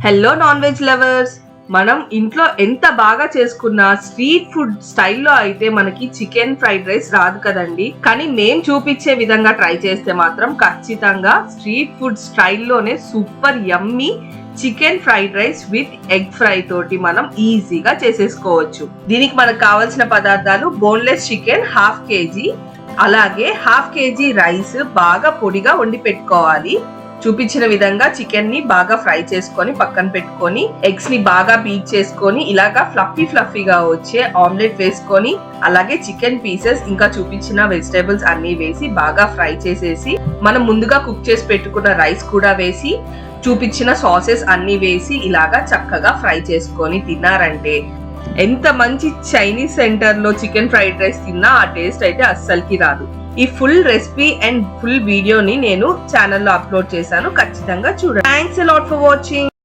Hello non veg lovers, మనం ఇంట్లో ఎంత బాగా చేసుకున్నా స్ట్రీట్ ఫుడ్ స్టైల్లో అయితే మనకి చికెన్ ఫ్రైడ్ రైస్ రాదు కదండి. కానీ నేను చూపించే విధంగా ట్రై చేస్తే మాత్రం ఖచ్చితంగా స్ట్రీట్ ఫుడ్ స్టైల్లోనే super yummy chicken fried rice with egg fry తోటి మనం ఈజీగా చేసేసుకోవచ్చు. దీనికి మనకు కావాల్సిన పదార్థాలు బోన్లెస్ చికెన్ 1/2 kg, అలాగే 1/2 kg రైస్ బాగా పొడిగా వండి పెట్టుకోవాలి. చూపించిన విధంగా చికెన్ ని బాగా ఫ్రై చేసుకొని పక్కన పెట్టుకొని, ఎగ్స్ ని బాగా బీట్ చేసుకొని ఇలాగా ఫ్లఫీగా వచ్చే ఆమ్లెట్ వేసుకొని, అలాగే చికెన్ పీసెస్ ఇంకా చూపించిన వెజిటేబుల్స్ అన్ని వేసి బాగా ఫ్రై చేసేసి, మనం ముందుగా కుక్ చేసి పెట్టుకున్న రైస్ కూడా వేసి, చూపించిన సాసెస్ అన్ని వేసి ఇలాగా చక్కగా ఫ్రై చేసుకొని తిన్నారంటే ఎంత మంచి చైనీస్ సెంటర్ లో చికెన్ ఫ్రైడ్ రైస్ తిన్నా ఆ టేస్ట్ అయితే అస్సలకి రాదు. ఈ ఫుల్ రెసిపీ అండ్ ఫుల్ వీడియోని నేను ఛానల్లో అప్లోడ్ చేశాను, ఖచ్చితంగా చూడండి. Thanks a lot for watching.